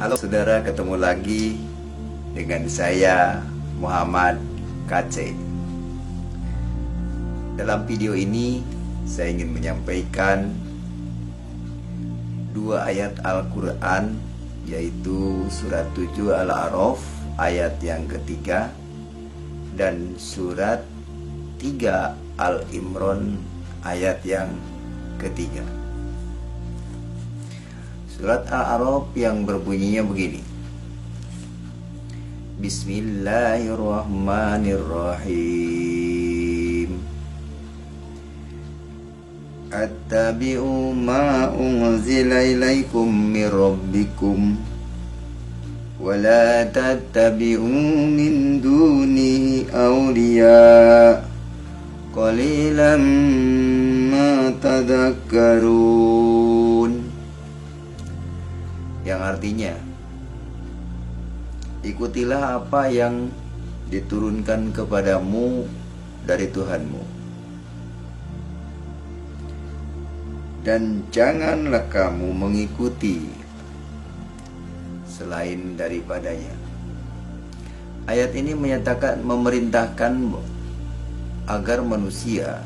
Halo saudara, ketemu lagi dengan saya Muhammad KC. Dalam video ini saya ingin menyampaikan dua ayat Al-Quran, yaitu surat 7 Al-A'raf ayat yang ketiga dan surat 3 Al-Imran ayat yang ketiga. Surat Al-A'raf yang berbunyinya begini: Bismillahirrahmanirrahim. Attabi'u ma unzila ilaikum min rabbikum wa la tattabi'u min duni awliya qalilan ma tadhakkarun. Yang artinya, ikutilah apa yang diturunkan kepadamu dari Tuhanmu, dan janganlah kamu mengikuti selain daripadanya. Ayat ini memerintahkan agar manusia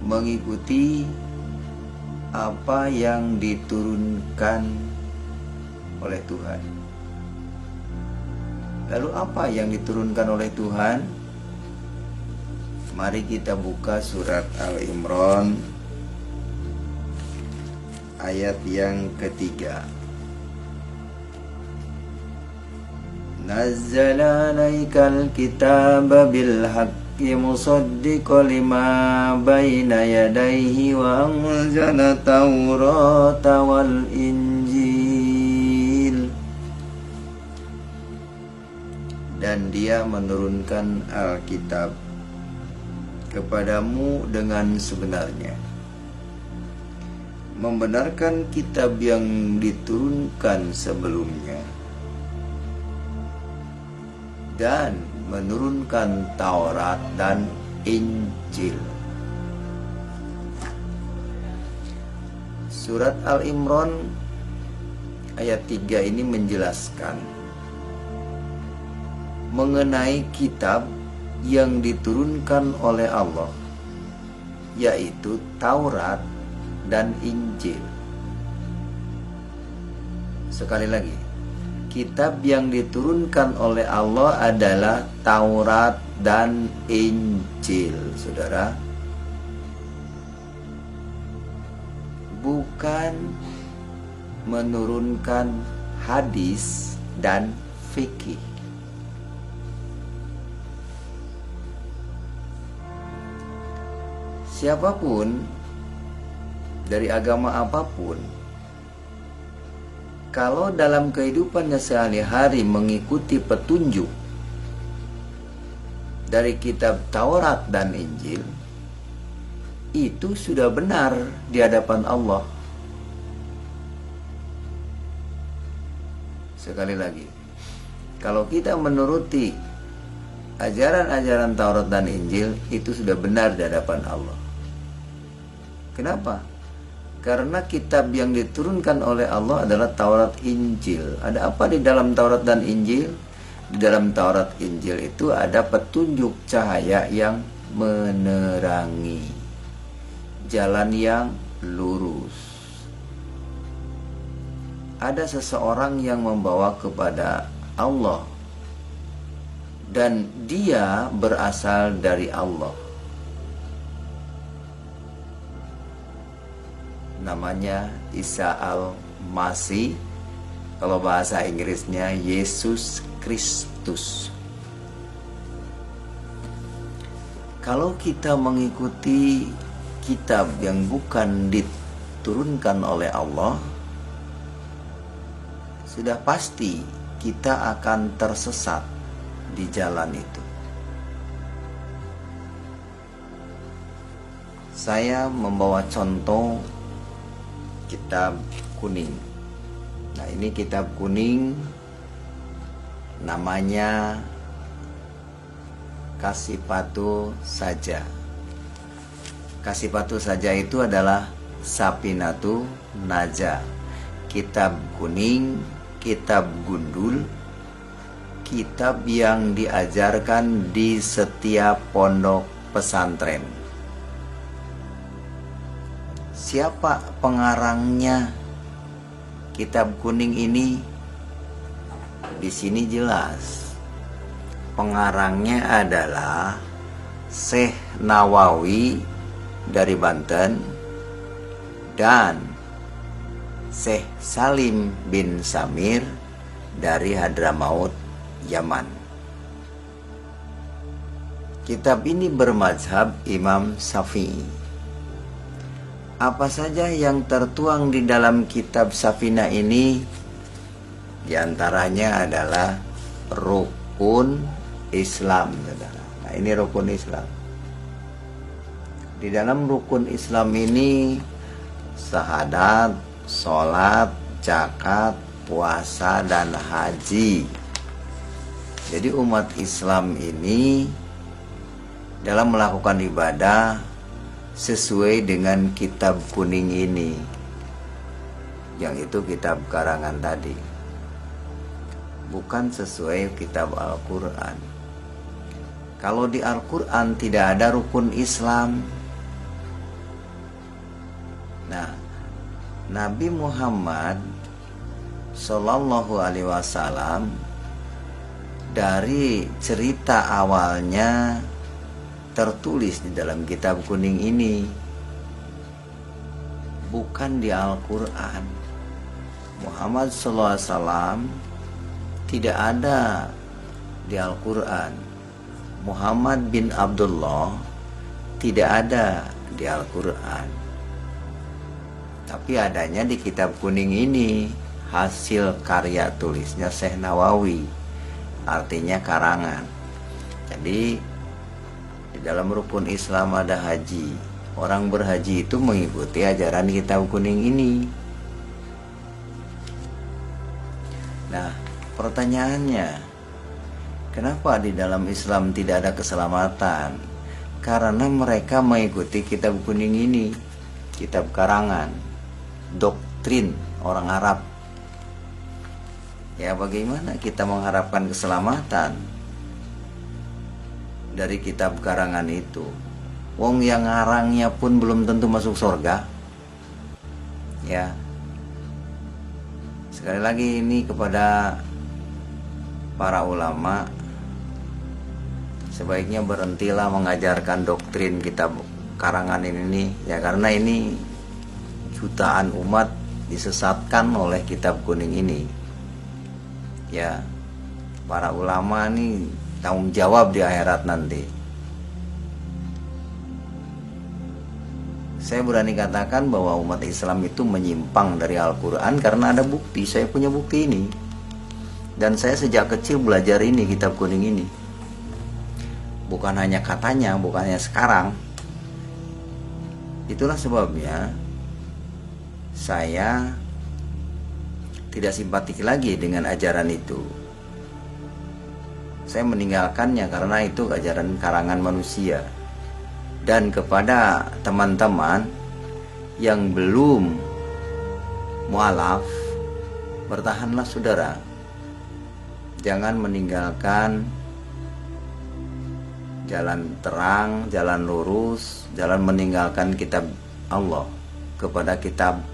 mengikuti apa yang diturunkan oleh Tuhan. Lalu apa yang diturunkan oleh Tuhan? Mari kita buka surat Al-Imran ayat yang ketiga. Nazzala alaikal kitaba bil haqqi musaddiqan lima baina yadayhi wa anzala taurata wal injil. Dan Dia menurunkan Alkitab kepadamu dengan sebenarnya, membenarkan kitab yang diturunkan sebelumnya, dan menurunkan Taurat dan Injil. Surat Al-Imran ayat 3 ini menjelaskan mengenai kitab yang diturunkan oleh Allah, yaitu Taurat dan Injil. Sekali lagi, kitab yang diturunkan oleh Allah adalah Taurat dan Injil, saudara. Bukan menurunkan hadis dan fikih. Siapapun dari agama apapun, kalau dalam kehidupannya sehari-hari mengikuti petunjuk dari kitab Taurat dan Injil, itu sudah benar di hadapan Allah. Sekali lagi, kalau kita menuruti ajaran-ajaran Taurat dan Injil, itu sudah benar di hadapan Allah. Kenapa? Karena kitab yang diturunkan oleh Allah adalah Taurat Injil. Ada apa di dalam Taurat dan Injil? Di dalam Taurat Injil itu ada petunjuk cahaya yang menerangi jalan yang lurus. Ada seseorang yang membawa kepada Allah, dan dia berasal dari Allah. Namanya Isa Al-Masih, kalau bahasa Inggrisnya Yesus Kristus. Kalau kita mengikuti kitab yang bukan diturunkan oleh Allah, sudah pasti kita akan tersesat di jalan itu. Saya membawa contoh kitab kuning. Nah, ini kitab kuning, namanya Kasifatu Saja. Kasifatu Saja itu adalah Sapinatu Najah, kitab kuning kitab gundul, kitab yang diajarkan di setiap pondok pesantren. Siapa pengarangnya kitab kuning ini? Di sini jelas. Pengarangnya adalah Syekh Nawawi dari Banten dan Syekh Salim bin Samir dari Hadramaut, Yaman. Kitab ini bermazhab Imam Syafi'i. Apa saja yang tertuang di dalam kitab Safinah ini? Di antaranya adalah rukun Islam, saudara. Nah, ini rukun Islam. Di dalam rukun Islam ini syahadat, sholat, zakat, puasa, dan haji. Jadi umat Islam ini dalam melakukan ibadah sesuai dengan kitab kuning ini, yang itu kitab karangan tadi, bukan sesuai kitab Al-Quran. Kalau di Al-Quran tidak ada rukun Islam. Nah, Nabi Muhammad Sallallahu Alaihi Wasallam dari cerita awalnya tertulis di dalam kitab kuning ini, bukan di Al-Quran. Muhammad Sallallahu Alaihi Wasallam tidak ada di Al-Quran. Muhammad bin Abdullah tidak ada di Al-Quran, tapi adanya di kitab kuning ini, hasil karya tulisnya Syekh Nawawi, artinya karangan. Jadi di dalam rukun Islam ada haji. Orang berhaji itu mengikuti ajaran kitab kuning ini. Nah, pertanyaannya, kenapa di dalam Islam tidak ada keselamatan? Karena mereka mengikuti kitab kuning ini, kitab karangan, doktrin orang Arab. Ya, bagaimana kita mengharapkan keselamatan dari kitab karangan itu? Wong yang ngarangnya pun belum tentu masuk surga. Ya. Sekali lagi ini kepada para ulama, sebaiknya berhentilah mengajarkan doktrin kitab karangan ini, ya, karena ini jutaan umat disesatkan oleh kitab kuning ini. Ya, para ulama ini tanggung jawab di akhirat nanti. Saya berani katakan bahwa umat Islam itu menyimpang dari Al-Quran karena ada bukti. Saya punya bukti ini, dan saya sejak kecil belajar ini, kitab kuning ini. Bukan hanya katanya, bukan hanya sekarang. Itulah sebabnya saya tidak simpatik lagi dengan ajaran itu. Saya meninggalkannya karena itu ajaran karangan manusia. Dan kepada teman-teman yang belum mualaf, bertahanlah saudara. Jangan meninggalkan jalan terang, jalan lurus, jalan meninggalkan kitab Allah kepada kitab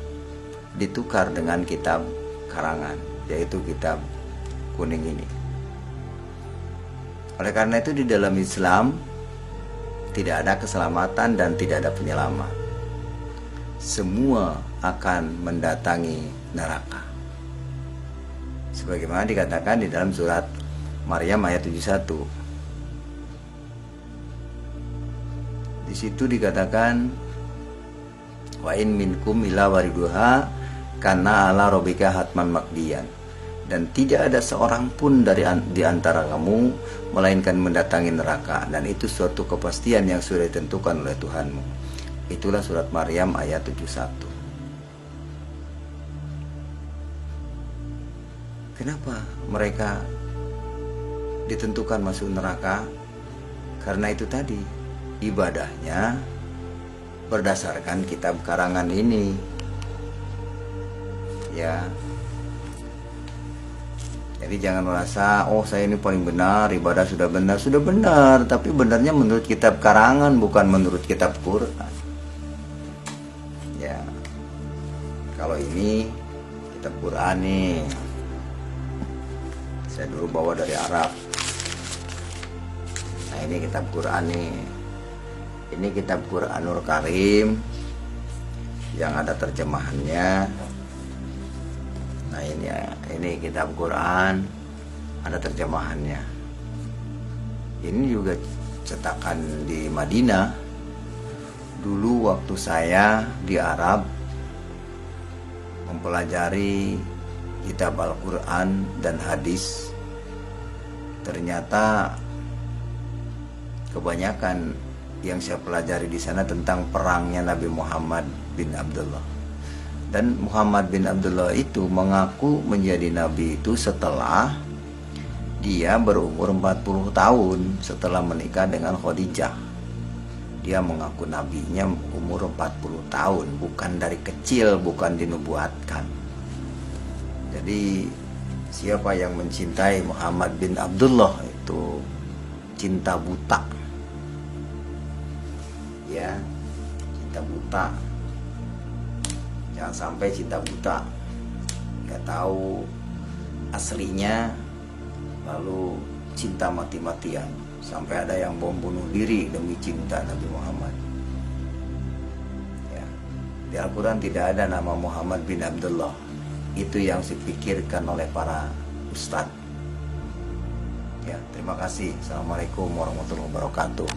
ditukar dengan kitab karangan, yaitu kitab kuning ini. Oleh karena itu di dalam Islam tidak ada keselamatan dan tidak ada penyelamat. Semua akan mendatangi neraka. Sebagaimana dikatakan di dalam surat Maryam ayat 71. Di situ dikatakan, wa in minkum illa wariduha kana ala rabbika hatman maqdiyan. Dan tidak ada seorang pun di antara kamu melainkan mendatangi neraka, dan itu suatu kepastian yang sudah ditentukan oleh Tuhanmu. Itulah surat Maryam ayat 71. Kenapa mereka ditentukan masuk neraka? Karena itu tadi, ibadahnya berdasarkan kitab karangan ini. Ya. Jadi jangan merasa, oh saya ini paling benar, ibadah sudah benar, tapi benarnya menurut kitab karangan, bukan menurut kitab Quran. Ya, kalau ini kitab Quran nih, saya dulu bawa dari Arab. Nah ini kitab Quran nih, ini kitab Quranul Karim yang ada terjemahannya. Nah ini kitab Quran ada terjemahannya. Ini juga cetakan di Madinah. Dulu waktu saya di Arab mempelajari kitab Al-Quran dan hadis, ternyata kebanyakan yang saya pelajari di sana tentang perangnya Nabi Muhammad bin Abdullah. Dan Muhammad bin Abdullah itu mengaku menjadi nabi itu setelah dia berumur 40 tahun setelah menikah dengan Khadijah. Dia mengaku nabinya umur 40 tahun, bukan dari kecil, bukan dinubuatkan. Jadi siapa yang mencintai Muhammad bin Abdullah itu cinta buta. Ya, cinta buta. Jangan sampai cinta buta, nggak tahu aslinya, lalu cinta mati-matian, sampai ada yang bom bunuh diri demi cinta Nabi Muhammad. Ya. Di Al-Quran tidak ada nama Muhammad bin Abdullah. Itu yang dipikirkan oleh para ustadz. Ya, terima kasih. Assalamualaikum warahmatullahi wabarakatuh.